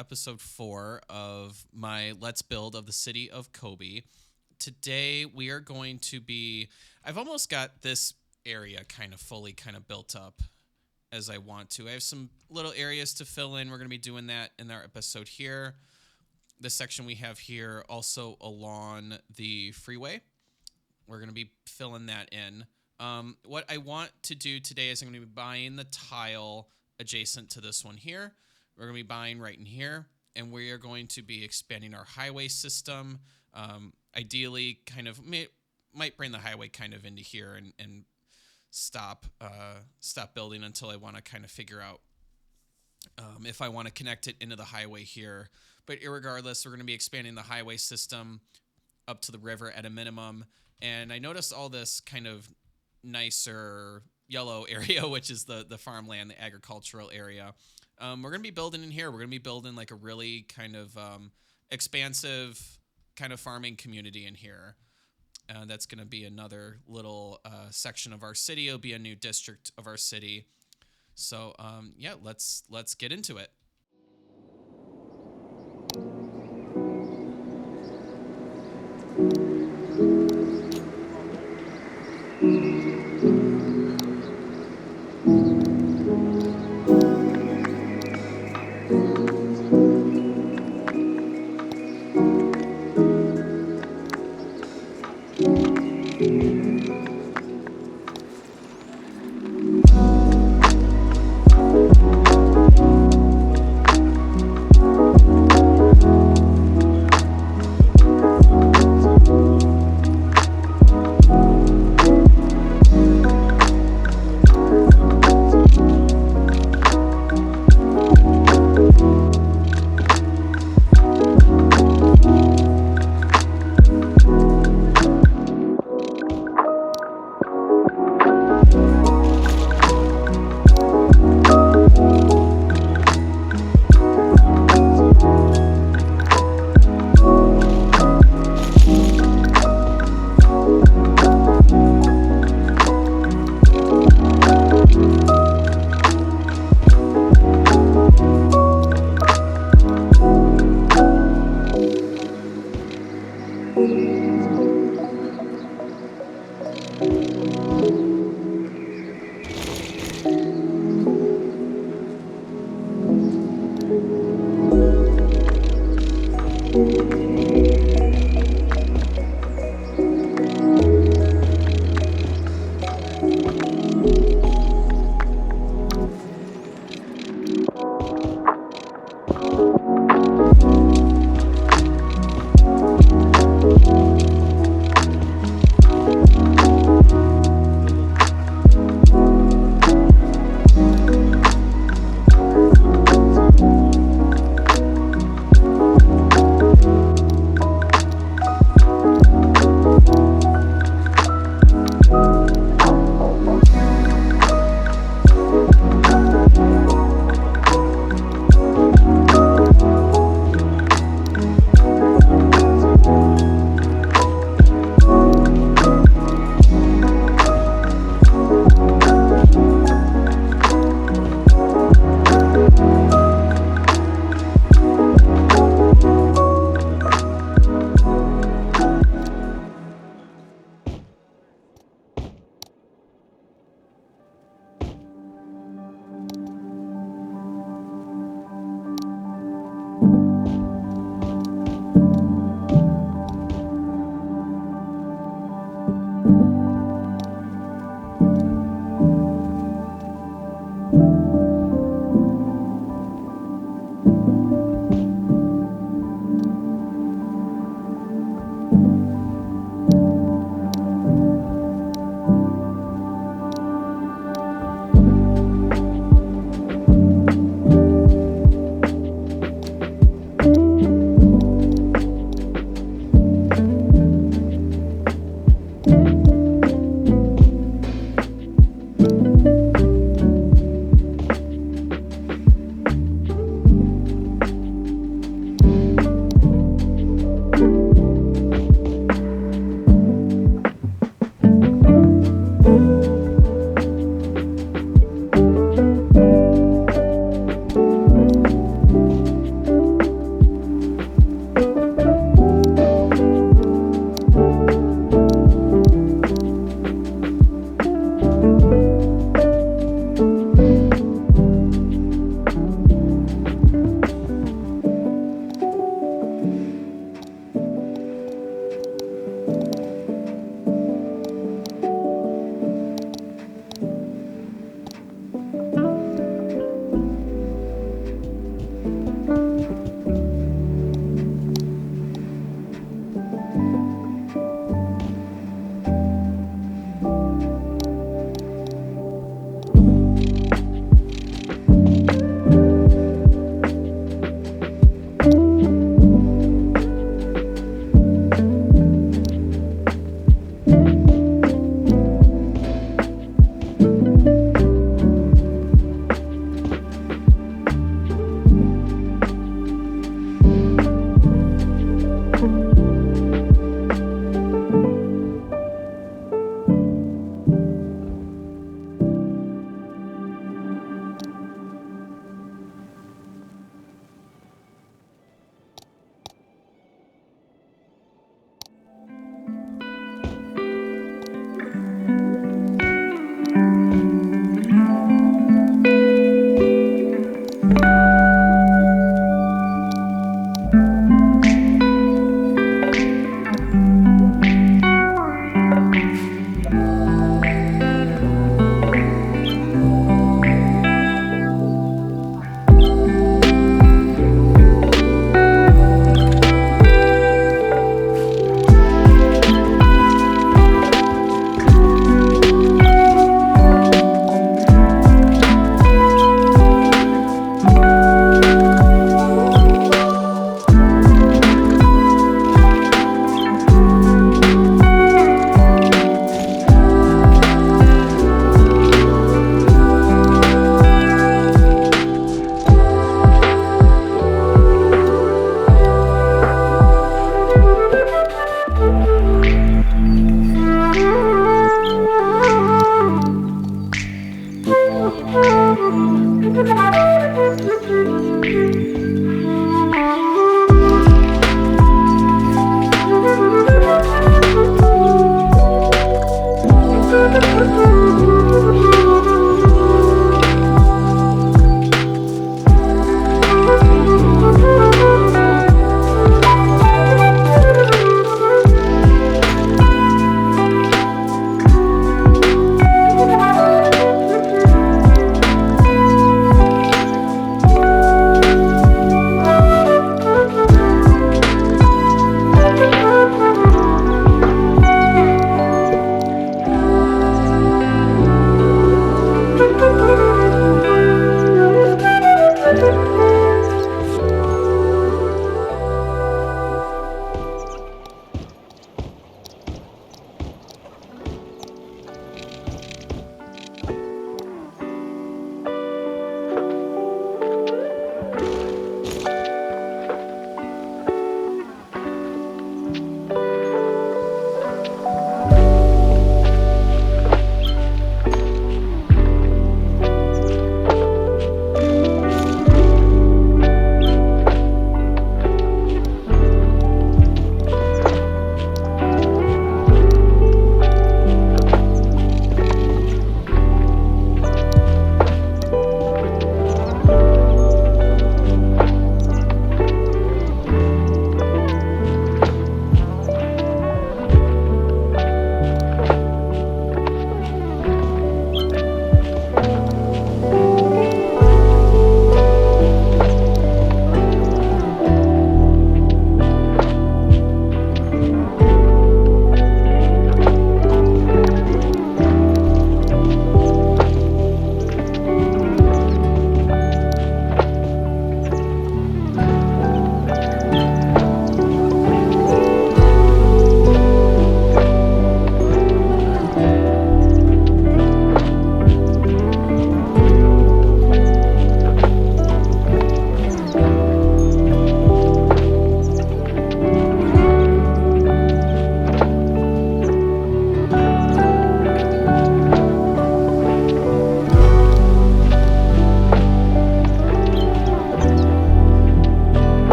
episode 4 of my Let's Build of the city of Kobe. Today we are going to be, I've almost got this area kind of fully built up as I want to. I have some little areas to fill in. We're going to be doing that in our episode here. The section we have here also along the freeway. We're going to be filling that in. What I want to do today is I'm going to be buying the tile adjacent to this one here. We're going to be buying right in here, and we are going to be expanding our highway system. Ideally, might bring the highway into here and stop building until I want to kind of figure out if I want to connect it into the highway here. But irregardless, we're going to be expanding the highway system up to the river at a minimum. And I noticed all this kind of nicer yellow area, which is the farmland, the agricultural area. We're going to be building in here. We're going to be building like a really expansive kind of farming community in here. That's going to be another little section of our city. It'll be a new district of our city. So let's get into it.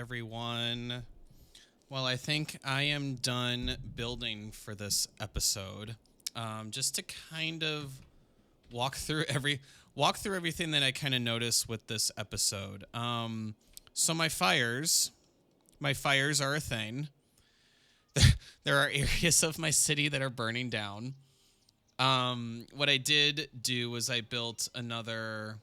everyone. Well, I think I am done building for this episode. Just to kind of walk through everything that I kind of noticed with this episode. So my fires are a thing. There are areas of my city that are burning down. What I did do was I built another,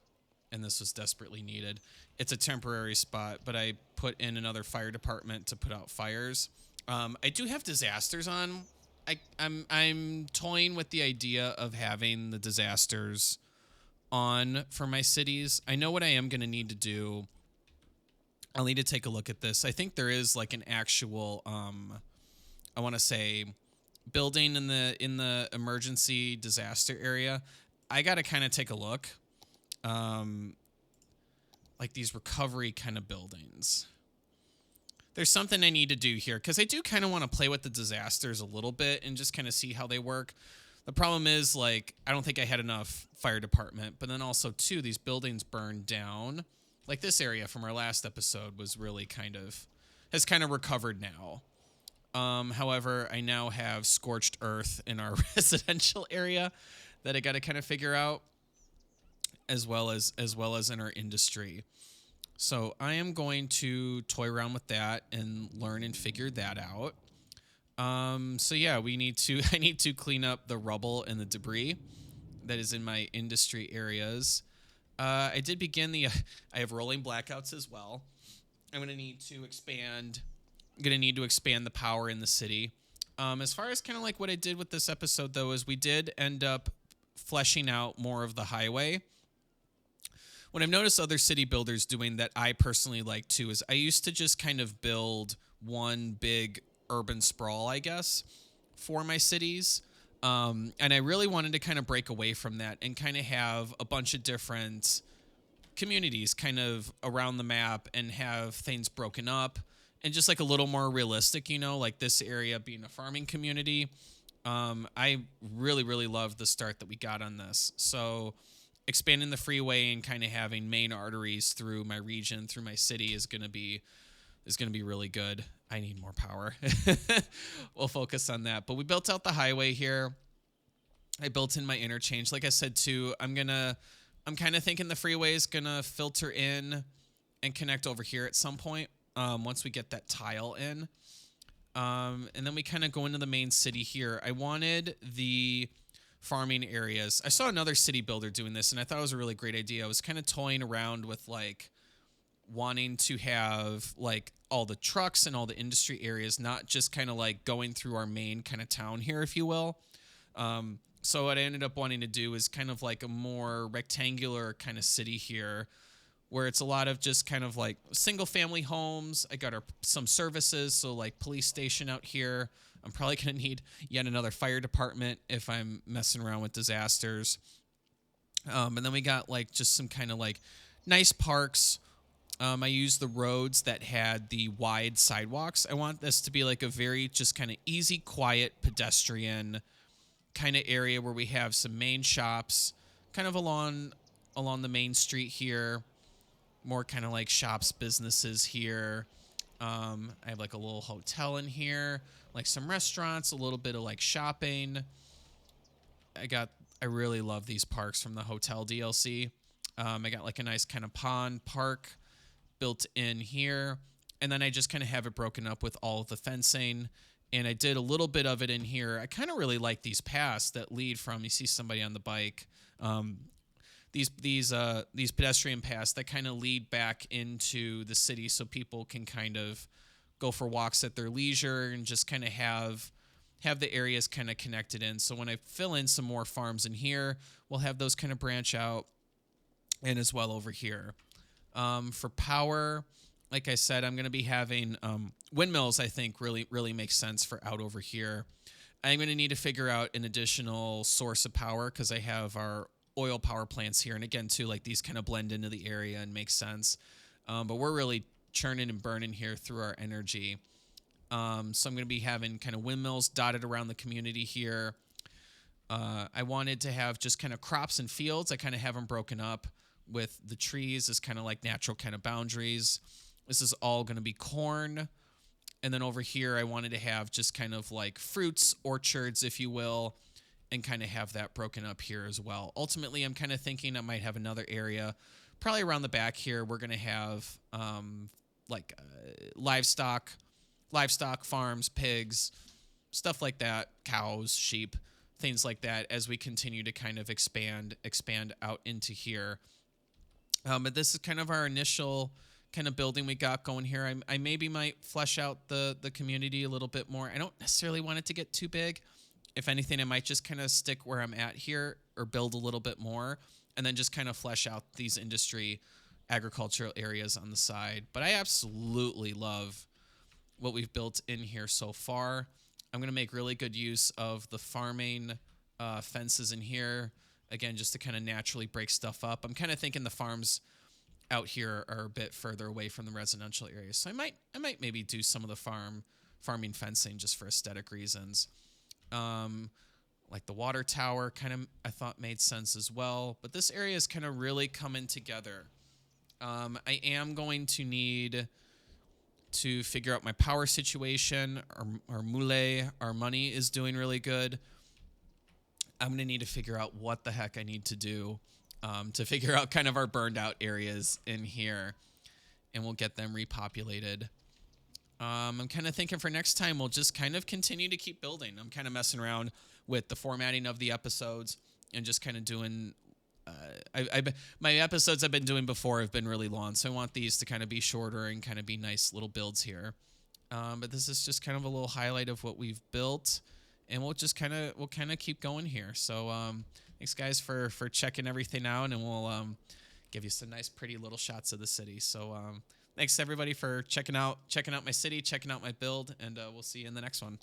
and this was desperately needed. It's a temporary spot, but I put in another fire department to put out fires. I do have disasters on. I'm toying with the idea of having the disasters on for my cities. I know what I am going to need to do. I'll need to take a look at this. I think there is like an actual, I want to say, building in the emergency disaster area. I got to kind of take a look. Like these recovery kind of buildings. There's something I need to do here because I do kind of want to play with the disasters a little bit and just kind of see how they work. The problem is, like, I don't think I had enough fire department, but then also too, these buildings burned down. Like this area from our last episode was really has kind of recovered now. However, I now have scorched earth in our residential area that I got to kind of figure out, as well as in our industry. So I am going to toy around with that and learn and figure that out. So yeah, I need to clean up the rubble and the debris that is in my industry areas. I did begin I have rolling blackouts as well. I'm going to need to expand the power in the city. As far as kind of like what I did with this episode, though, is we did end up fleshing out more of the highway. What I've noticed other city builders doing that I personally like too is I used to just kind of build one big urban sprawl, I guess, for my cities. And I really wanted to kind of break away from that and kind of have a bunch of different communities kind of around the map and have things broken up and just like a little more realistic, like this area being a farming community. I really, really love the start that we got on this. So expanding the freeway and kind of having main arteries through my region, through my city is going to be really good. I need more power. We'll focus on that. But we built out the highway here. I built in my interchange. Like I said, too, I'm kind of thinking the freeway is going to filter in and connect over here at some point once we get that tile in. And then we kind of go into the main city here. I wanted the farming areas. I saw another city builder doing this, and I thought it was a really great idea. I was kind of toying around with like wanting to have like all the trucks and all the industry areas, not just kind of like going through our main kind of town here, if you will. So what I ended up wanting to do is kind of like a more rectangular kind of city here, where it's a lot of just kind of like single family homes. I got some services, so like police station out here. I'm probably going to need yet another fire department if I'm messing around with disasters. And then we got like just some kind of like nice parks. I used the roads that had the wide sidewalks. I want this to be like a very just kind of easy, quiet, pedestrian kind of area where we have some main shops kind of along the main street here. More kind of like shops, businesses here. I have like a little hotel in here, like some restaurants, a little bit of like shopping. I really love these parks from the hotel DLC. I got like a nice kind of pond park built in here. And then I just kind of have it broken up with all of the fencing. And I did a little bit of it in here. I kind of really like these paths that lead from, you see somebody on the bike. These pedestrian paths that kind of lead back into the city so people can kind of go for walks at their leisure and just kind of have the areas kind of connected in. So when I fill in some more farms in here, we'll have those kind of branch out and as well over here. For power, like I said, I'm going to be having windmills. I think really makes sense for out over here. I'm going to need to figure out an additional source of power because I have our oil power plants here. And again, too, like these kind of blend into the area and make sense. But we're really churning and burning here through our energy. So I'm going to be having kind of windmills dotted around the community here. I wanted to have just kind of crops and fields. I kind of have them broken up with the trees as kind of like natural kind of boundaries. This is all going to be corn. And then over here, I wanted to have just kind of like fruits, orchards, if you will, and kind of have that broken up here as well. Ultimately, I'm kind of thinking I might have another area, probably around the back here. We're going to have like livestock farms, pigs, stuff like that, cows, sheep, things like that, as we continue to kind of expand out into here. But this is kind of our initial kind of building we got going here. I maybe might flesh out the community a little bit more. I don't necessarily want it to get too big. If anything, I might just kind of stick where I'm at here or build a little bit more and then just kind of flesh out these industry agricultural areas on the side. But I absolutely love what we've built in here so far. I'm going to make really good use of the farming fences in here, again, just to kind of naturally break stuff up. I'm kind of thinking the farms out here are a bit further away from the residential areas, so I might maybe do some of the farming fencing just for aesthetic reasons. Like the water tower kind of I thought made sense as well, but this area is kind of really coming together. I am going to need to figure out my power situation. Our mule, our money is doing really good. I'm going to need to figure out what the heck I need to do to figure out kind of our burned out areas in here, and we'll get them repopulated. I'm kind of thinking for next time, we'll just kind of continue to keep building. I'm kind of messing around with the formatting of the episodes and just kind of doing my episodes I've been doing before have been really long, so I want these to kind of be shorter and kind of be nice little builds here. But this is just kind of a little highlight of what we've built, and we'll kind of keep going here. So thanks guys for checking everything out, and we'll give you some nice pretty little shots of the city. So thanks everybody for checking out my city, checking out my build, and we'll see you in the next one.